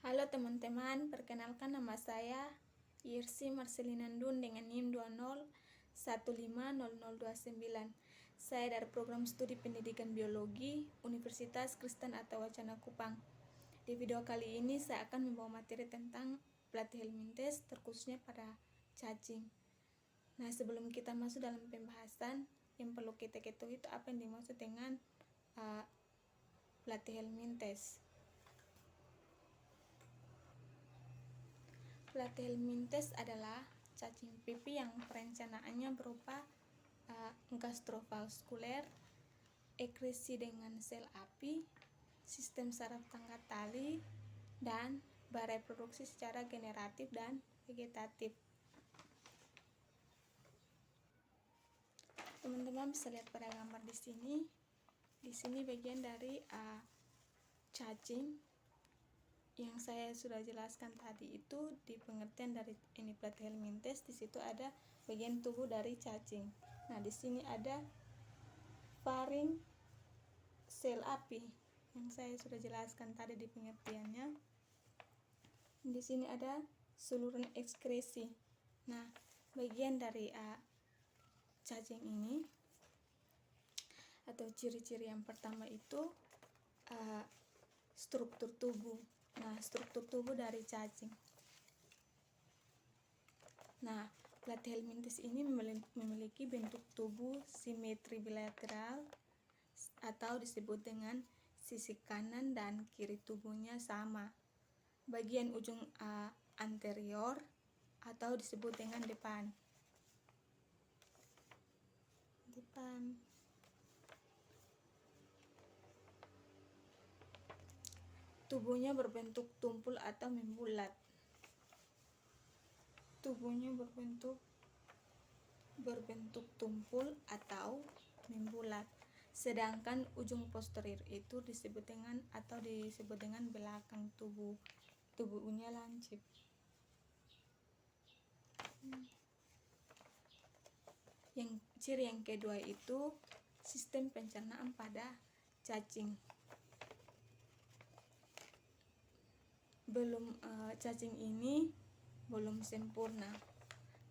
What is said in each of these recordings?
Halo teman-teman, perkenalkan nama saya Yirsi Marcelina Ndun dengan NIM 20150029. Saya dari program studi pendidikan biologi Universitas Kristen atau Wacana Kupang. Di video kali ini saya akan membawa materi tentang platyhelminthes, terkhususnya pada cacing. Nah, sebelum kita masuk dalam pembahasan, yang perlu kita ketahui itu apa yang dimaksud dengan platyhelminthes. Platyhelminthes adalah cacing pipi yang perencanaannya berupa gastrovaskuler, ekresi dengan sel api, sistem saraf tangga tali, dan bereproduksi secara generatif dan vegetatif. Teman-teman bisa lihat pada gambar di sini. Di sini bagian dari cacing yang saya sudah jelaskan tadi itu di pengertian dari ini platyhelminthes. Di situ ada bagian tubuh dari cacing. Nah, di sini ada faring, sel api yang saya sudah jelaskan tadi di pengertiannya. Di sini ada saluran ekskresi. Nah, bagian dari cacing ini atau ciri-ciri yang pertama itu struktur tubuh. Nah, struktur tubuh dari cacing. Nah, platyhelminthes ini memiliki bentuk tubuh simetri bilateral atau disebut dengan sisi kanan dan kiri tubuhnya sama. Bagian ujung anterior atau disebut dengan depan. Tubuhnya berbentuk tumpul atau membulat. Tubuhnya berbentuk tumpul atau membulat. Sedangkan ujung posterior itu disebut dengan belakang tubuh. Tubuhnya lancip. Ciri yang kedua itu sistem pencernaan pada cacing. Cacing ini belum sempurna.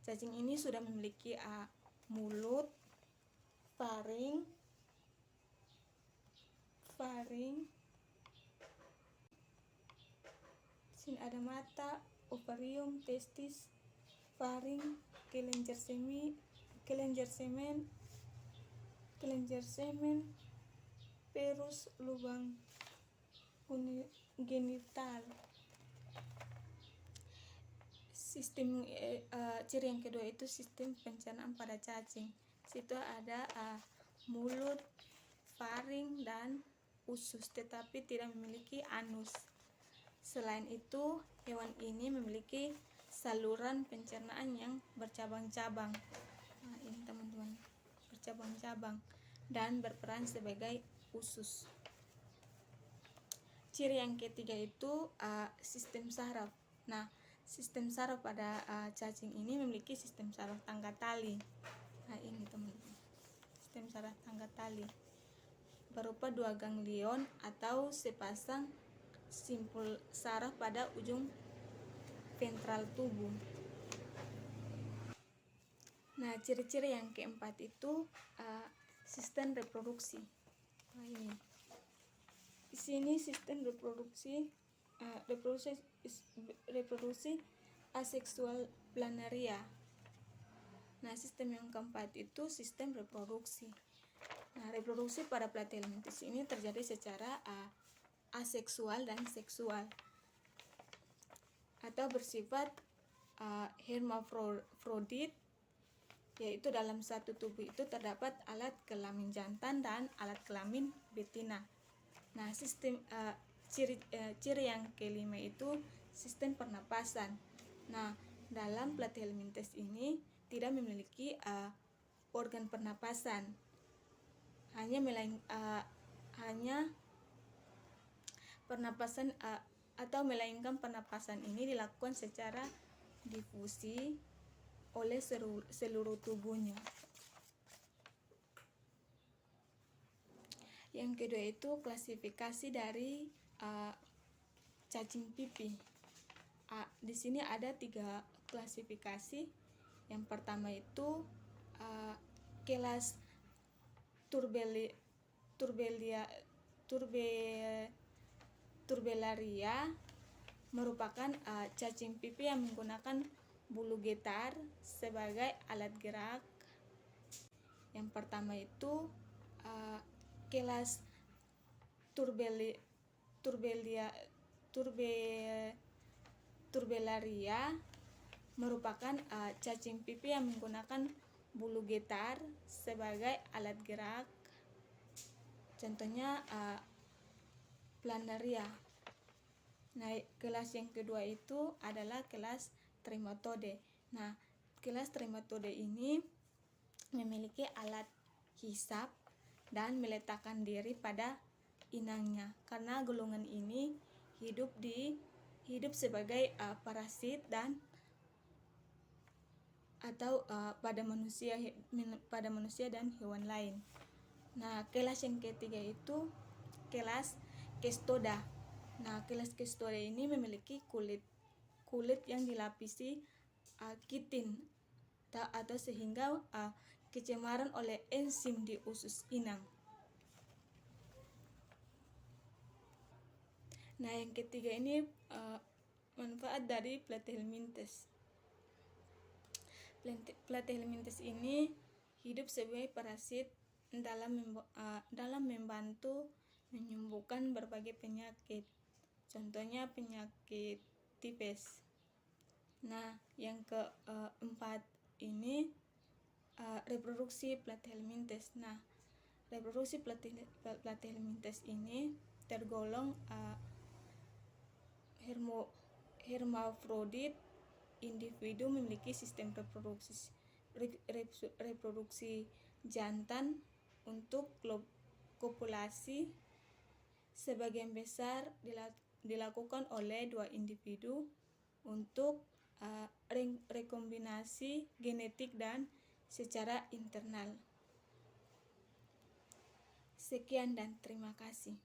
Cacing ini sudah memiliki mulut, faring, sini ada mata, ovarium, testis, faring, kelenjar semen, perus, lubang genital. Ciri yang kedua itu sistem pencernaan pada cacing. Situ ada mulut, faring, dan usus, tetapi tidak memiliki anus. Selain itu, hewan ini memiliki saluran pencernaan yang bercabang-cabang. Nah, ini teman-teman, bercabang-cabang dan berperan sebagai usus. Ciri yang ketiga itu sistem saraf. Nah, sistem saraf pada cacing ini memiliki sistem saraf tangga tali. Nah, ini teman-teman, sistem saraf tangga tali berupa 2 ganglion atau sepasang simpul saraf pada ujung ventral tubuh. Nah, ciri-ciri yang keempat itu sistem reproduksi. Nah, ini di sini sistem reproduksi aseksual planaria. Nah, sistem yang keempat itu sistem reproduksi. Nah, reproduksi pada platyhelminthes ini terjadi secara aseksual dan seksual atau bersifat hermafrodit, yaitu dalam satu tubuh itu terdapat alat kelamin jantan dan alat kelamin betina. Nah, ciri yang kelima itu sistem pernapasan. Nah, dalam platyhelminthes ini tidak memiliki organ pernapasan, hanya pernapasan atau melainkan pernapasan ini dilakukan secara difusi oleh seluruh tubuhnya. Yang kedua itu klasifikasi dari cacing pipih. Di sini ada 3 klasifikasi. Yang pertama itu kelas Turbellaria merupakan cacing pipih yang menggunakan bulu getar sebagai alat gerak. Yang pertama itu kelas Turbellaria merupakan cacing pipih yang menggunakan bulu getar sebagai alat gerak. Contohnya Plantaria. Nah, kelas yang kedua itu adalah kelas Trematode. Nah, kelas Trematode ini memiliki alat hisap dan meletakkan diri pada inangnya, karena golongan ini hidup sebagai parasit dan atau pada manusia dan hewan lain. Nah, kelas yang ketiga itu kelas Cestoda. Nah, kelas Cestoda ini memiliki kulit yang dilapisi kitin atau sehingga kecemaran oleh enzim di usus inang. Nah, yang ketiga ini manfaat dari Platyhelminthes. Platyhelminthes ini hidup sebagai parasit dalam membantu menyembuhkan berbagai penyakit. Contohnya penyakit tipes. Nah, yang keempat ini reproduksi Platyhelminthes. Nah, reproduksi Platyhelminthes ini tergolong hermafrodit. Individu memiliki sistem reproduksi jantan untuk kopulasi. Sebagian besar dilakukan oleh 2 individu untuk rekombinasi genetik dan secara internal. Sekian dan terima kasih.